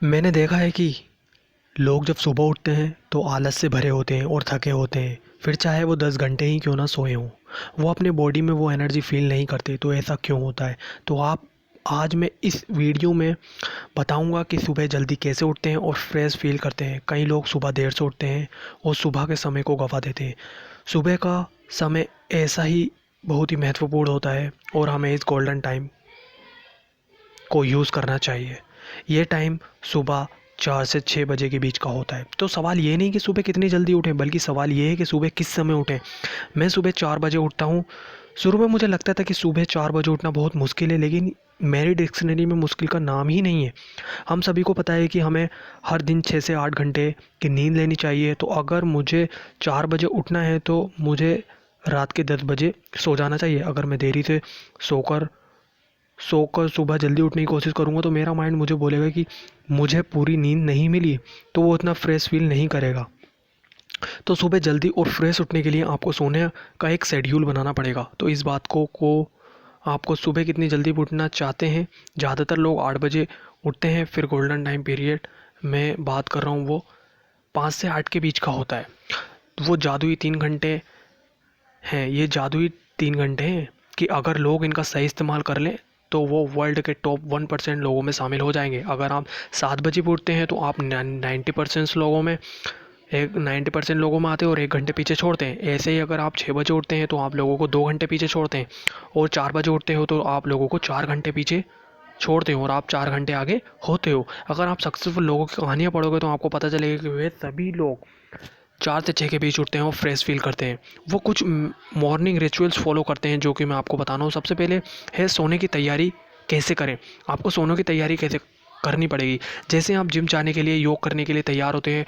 मैंने देखा है कि लोग जब सुबह उठते हैं तो आलस से भरे होते हैं और थके होते हैं। फिर चाहे वो 10 घंटे ही क्यों ना सोए हों, वो अपने बॉडी में वो एनर्जी फील नहीं करते। तो ऐसा क्यों होता है? तो आप आज मैं इस वीडियो में बताऊंगा कि सुबह जल्दी कैसे उठते हैं और फ्रेश फील करते हैं। कई लोग सुबह देर से उठते हैं और सुबह के समय को गंवा देते हैं। सुबह का समय ऐसा ही बहुत ही महत्वपूर्ण होता है और हमें इस गोल्डन टाइम को यूज़ करना चाहिए। ये टाइम सुबह 4 से 6 बजे के बीच का होता है। तो सवाल ये नहीं कि सुबह कितनी जल्दी उठें, बल्कि सवाल ये है कि सुबह किस समय उठें। मैं सुबह 4 बजे उठता हूँ। शुरू में मुझे लगता था कि सुबह 4 बजे उठना बहुत मुश्किल है, लेकिन मेरी डिक्शनरी में मुश्किल का नाम ही नहीं है। हम सभी को पता है कि हमें हर दिन 6 से 8 घंटे की नींद लेनी चाहिए। तो अगर मुझे 4 बजे उठना है तो मुझे रात के 10 बजे सो जाना चाहिए। अगर मैं देरी से सोकर सोकर सुबह जल्दी उठने की कोशिश करूँगा तो मेरा माइंड मुझे बोलेगा कि मुझे पूरी नींद नहीं मिली, तो वो उतना फ्रेश फील नहीं करेगा। तो सुबह जल्दी और फ्रेश उठने के लिए आपको सोने का एक शेड्यूल बनाना पड़ेगा। तो इस बात को आपको सुबह कितनी जल्दी उठना चाहते हैं। ज़्यादातर लोग 8 बजे उठते हैं। फिर गोल्डन टाइम पीरियड मैं बात कर रहा हूँ, वो 5 से 8 के बीच का होता है। वो जादुई 3 घंटे हैं। ये जादुई 3 घंटे हैं कि अगर लोग इनका सही इस्तेमाल कर लें तो वो वर्ल्ड के टॉप 1% लोगों में शामिल हो जाएंगे। अगर आप 7 बजे भी उठते हैं तो आप 90% लोगों में एक 90% लोगों में आते हैं और 1 घंटे पीछे छोड़ते हैं। ऐसे ही अगर आप 6 बजे उठते हैं तो आप लोगों को 2 घंटे पीछे छोड़ते हैं, और 4 बजे उठते हो तो आप लोगों को 4 घंटे पीछे छोड़ते हो और आप 4 घंटे आगे होते हो। अगर आप सक्सेसफुल लोगों की कहानियाँ पढ़ोगे तो आपको पता चलेगा कि वे सभी लोग 4 से 6 के बीच उठते हैं और फ्रेश फील करते हैं। वो कुछ मॉर्निंग रिचुअल्स फॉलो करते हैं जो कि मैं आपको बताना हूँ। सबसे पहले है सोने की तैयारी कैसे करें। आपको सोने की तैयारी कैसे करनी पड़ेगी। जैसे आप जिम जाने के लिए, योग करने के लिए तैयार होते हैं,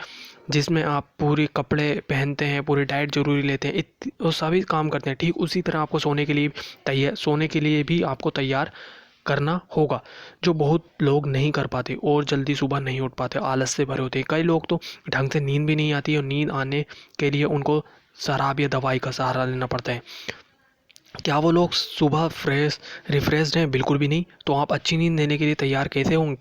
जिसमें आप पूरे कपड़े पहनते हैं, पूरी डाइट जरूरी लेते हैं, वो सभी काम करते हैं, ठीक उसी तरह आपको सोने के लिए भी आपको तैयार करना होगा, जो बहुत लोग नहीं कर पाते और जल्दी सुबह नहीं उठ पाते, आलस से भरे होते हैं। कई लोग तो ढंग से नींद भी नहीं आती और नींद आने के लिए उनको शराब या दवाई का सहारा लेना पड़ता है। क्या वो लोग सुबह रिफ्रेश्ड हैं? बिल्कुल भी नहीं। तो आप अच्छी नींद लेने के लिए तैयार कैसे होंगे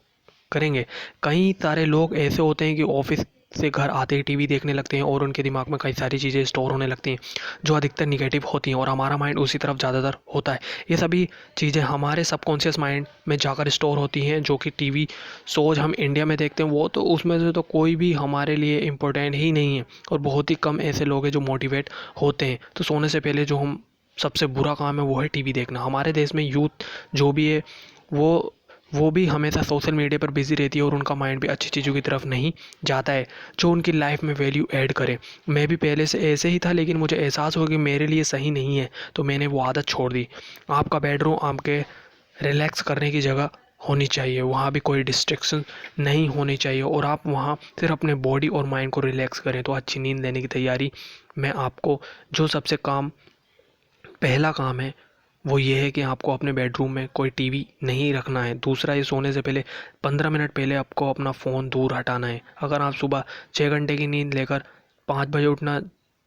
करेंगे? कई सारे लोग ऐसे होते हैं कि ऑफिस से घर आते ही टीवी देखने लगते हैं और उनके दिमाग में कई सारी चीज़ें स्टोर होने लगती हैं जो अधिकतर निगेटिव होती हैं, और हमारा माइंड उसी तरफ ज़्यादातर होता है। ये सभी चीज़ें हमारे सबकॉन्शियस माइंड में जाकर स्टोर होती हैं, जो कि टीवी शोज हम इंडिया में देखते हैं वो तो उसमें से तो कोई भी हमारे लिए इम्पोर्टेंट ही नहीं है, और बहुत ही कम ऐसे लोग हैं जो मोटिवेट होते हैं। तो सोने से पहले जो हम सबसे बुरा काम है वो है टीवी देखना। हमारे देश में यूथ जो भी है वो वो भी हमेशा सोशल मीडिया पर बिजी रहती है और उनका माइंड भी अच्छी चीज़ों की तरफ नहीं जाता है जो उनकी लाइफ में वैल्यू ऐड करे। मैं भी पहले से ऐसे ही था, लेकिन मुझे एहसास हुआ कि मेरे लिए सही नहीं है, तो मैंने वो आदत छोड़ दी। आपका बेडरूम आपके रिलैक्स करने की जगह होनी चाहिए, वहाँ भी कोई डिस्ट्रैक्शन नहीं होनी चाहिए, और आप वहाँ सिर्फ अपने बॉडी और माइंड को रिलैक्स करें। तो अच्छी नींद लेने की तैयारी में आपको जो सबसे पहला काम है वो ये है कि आपको अपने बेडरूम में कोई टीवी नहीं रखना है। दूसरा, ये सोने से पहले 15 मिनट पहले आपको अपना फ़ोन दूर हटाना है। अगर आप सुबह 6 घंटे की नींद लेकर 5 बजे उठना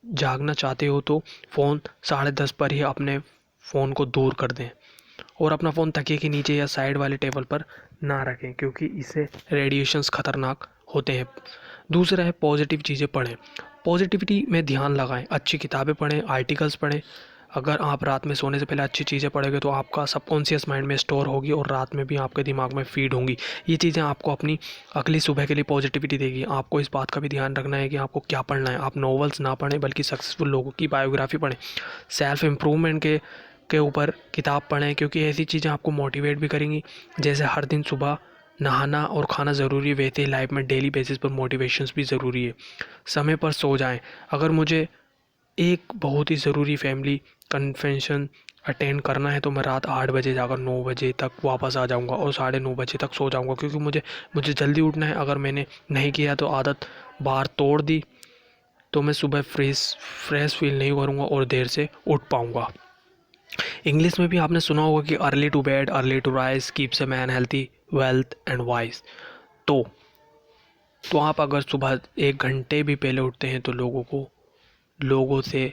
जागना चाहते हो तो फ़ोन 10:30 पर ही अपने फ़ोन को दूर कर दें, और अपना फ़ोन तकिए के नीचे या साइड वाले टेबल पर ना रखें, क्योंकि इससे रेडिएशंस खतरनाक होते हैं। दूसरा है पॉजिटिव चीज़ें पढ़ें। पॉजिटिविटी में ध्यान लगाएं, अच्छी किताबें पढ़ें, आर्टिकल्स पढ़ें। अगर आप रात में सोने से पहले अच्छी चीज़ें पढ़ोगे तो आपका सबकॉन्शियस माइंड में स्टोर होगी और रात में भी आपके दिमाग में फीड होंगी। ये चीज़ें आपको अपनी अगली सुबह के लिए पॉजिटिविटी देगी। आपको इस बात का भी ध्यान रखना है कि आपको क्या पढ़ना है। आप नॉवेल्स ना पढ़ें बल्कि सक्सेसफुल लोगों की बायोग्राफी पढ़ें। सेल्फ इम्प्रूवमेंट के ऊपर किताब पढ़ें, क्योंकि ऐसी चीज़ें आपको मोटिवेट भी करेंगी। जैसे हर दिन सुबह नहाना और खाना ज़रूरी है, वैसे ही लाइफ में डेली बेसिस पर मोटिवेशंस भी ज़रूरी है। समय पर सो जाएं। अगर मुझे एक बहुत ही ज़रूरी फैमिली कन्वेंशन अटेंड करना है तो मैं रात 8 बजे जाकर 9 बजे तक वापस आ जाऊंगा और 9:30 बजे तक सो जाऊंगा, क्योंकि मुझे जल्दी उठना है। अगर मैंने नहीं किया तो आदत बार तोड़ दी तो मैं सुबह फ्रेश फील नहीं करूंगा और देर से उठ पाऊंगा। इंग्लिश में भी आपने सुना होगा कि early to bed early to rise keeps a man healthy wealth and wise. तो तो आप अगर सुबह 1 घंटे भी पहले उठते हैं तो लोगों से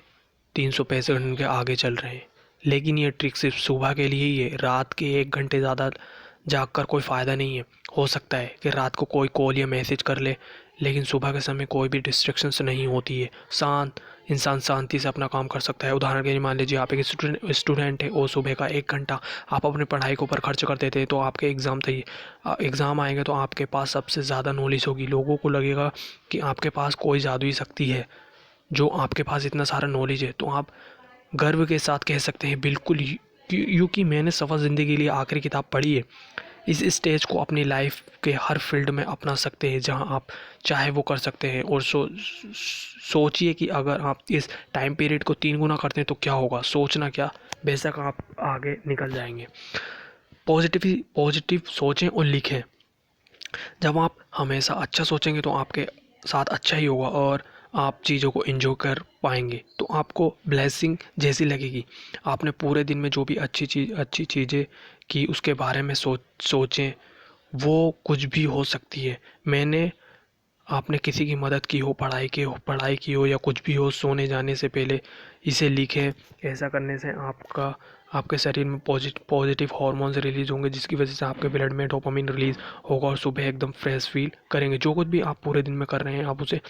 365 दिन के आगे चल रहे हैं। लेकिन ये ट्रिक सिर्फ सुबह के लिए ही है। रात के 1 घंटे ज़्यादा जाग कर कोई फ़ायदा नहीं है। हो सकता है कि रात को कोई कॉल या मैसेज कर ले, लेकिन सुबह के समय कोई भी डिस्ट्रैक्शंस नहीं होती है। शांत इंसान शांति से अपना काम कर सकता है। उदाहरण के लिए मान लीजिए आप एक स्टूडेंट है और सुबह का 1 घंटा आप अपनी पढ़ाई के ऊपर खर्च कर देते हैं, तो आपके एग्ज़ाम आएंगे तो आपके पास सबसे ज़्यादा नॉलेज होगी। लोगों को लगेगा कि आपके पास कोई जादुई शक्ति है, जो आपके पास इतना सारा नॉलेज है। तो आप गर्व के साथ कह सकते हैं बिल्कुल, क्योंकि मैंने सफ़र ज़िंदगी के लिए आखिरी किताब पढ़ी है। इस स्टेज को अपनी लाइफ के हर फील्ड में अपना सकते हैं, जहां आप चाहे वो कर सकते हैं। और सोचिए कि अगर आप इस टाइम पीरियड को 3 गुना करते हैं तो क्या होगा। सोचना क्या, बेशक आप आगे निकल जाएंगे। पॉजिटिव सोचें और लिखें। जब आप हमेशा अच्छा सोचेंगे तो आपके साथ अच्छा ही होगा और आप चीज़ों को एंजॉय कर पाएंगे, तो आपको ब्लेसिंग जैसी लगेगी। आपने पूरे दिन में जो भी अच्छी चीज़ें की उसके बारे में सोचें। वो कुछ भी हो सकती है। आपने किसी की मदद की हो, पढ़ाई की हो या कुछ भी हो, सोने जाने से पहले इसे लिखें। ऐसा करने से आपके शरीर में पॉजिटिव हार्मोन्स रिलीज होंगे, जिसकी वजह से आपके ब्लड में डोपामिन रिलीज होगा और सुबह एकदम फ्रेश फील करेंगे। जो कुछ भी आप पूरे दिन में कर रहे हैं आप उसे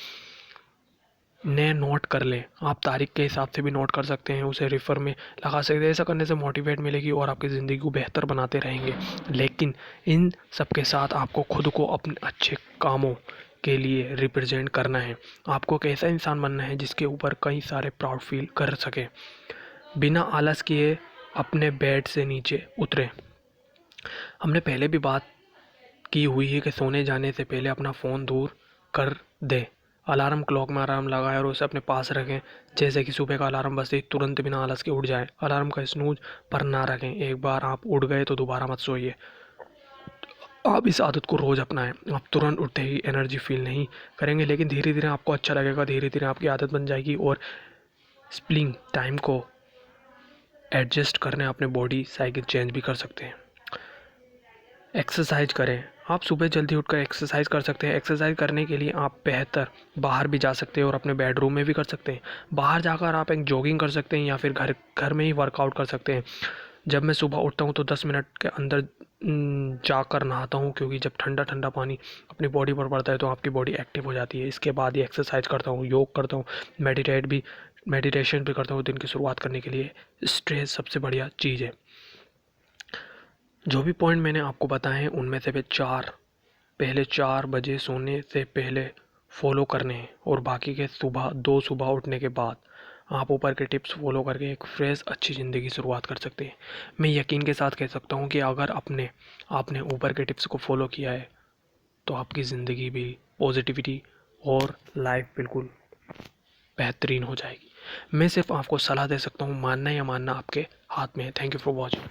नोट कर लें। आप तारीख के हिसाब से भी नोट कर सकते हैं, उसे रेफर में लगा सकते हैं। ऐसा करने से मोटिवेट मिलेगी और आपकी ज़िंदगी को बेहतर बनाते रहेंगे। लेकिन इन सब के साथ आपको खुद को अपने अच्छे कामों के लिए रिप्रेजेंट करना है। आपको एक ऐसा इंसान बनना है जिसके ऊपर कई सारे प्राउड फील कर सके। बिना आलस किए अपने बेड से नीचे उतरे। हमने पहले भी बात की हुई है कि सोने जाने से पहले अपना फ़ोन दूर कर दें। अलार्म क्लॉक में अलार्म लगाएं और उसे अपने पास रखें। जैसे कि सुबह का अलार्म बजते ही तुरंत बिना आलस के उठ जाएं। अलार्म का स्नूज पर ना रखें। एक बार आप उठ गए तो दोबारा मत सोइए। आप इस आदत को रोज़ अपनाएं। आप तुरंत उठते ही एनर्जी फील नहीं करेंगे, लेकिन धीरे धीरे आपको अच्छा लगेगा। धीरे धीरे आपकी आदत बन जाएगी और स्प्लिंग टाइम को एडजस्ट करने अपने बॉडी साइकिल चेंज भी कर सकते हैं। एक्सरसाइज करें। आप सुबह जल्दी उठकर एक्सरसाइज कर सकते हैं। एक्सरसाइज करने के लिए आप बेहतर बाहर भी जा सकते हैं और अपने बेडरूम में भी कर सकते हैं। बाहर जाकर आप एक जॉगिंग कर सकते हैं या फिर घर में ही वर्कआउट कर सकते हैं। जब मैं सुबह उठता हूँ तो 10 मिनट के अंदर जाकर नहाता हूँ, क्योंकि जब ठंडा ठंडा पानी अपनी बॉडी पर पड़ता है तो आपकी बॉडी एक्टिव हो जाती है। इसके बाद ही एक्सरसाइज करता हूँ, योग करता हूँ, मेडिटेशन भी करता हूँ दिन की शुरुआत करने के लिए। स्ट्रेस सबसे बढ़िया चीज़ है। जो भी पॉइंट मैंने आपको बताए हैं उनमें से पहले 4 बजे सोने से पहले फॉलो करने हैं, और बाकी के सुबह उठने के बाद आप ऊपर के टिप्स फॉलो करके एक फ्रेश अच्छी ज़िंदगी शुरुआत कर सकते हैं। मैं यकीन के साथ कह सकता हूँ कि अगर आपने ऊपर के टिप्स को फॉलो किया है तो आपकी ज़िंदगी भी पॉजिटिविटी और लाइफ बिल्कुल बेहतरीन हो जाएगी। मैं सिर्फ आपको सलाह दे सकता हूँ, मानना या मानना आपके हाथ में है। Thank you for watching.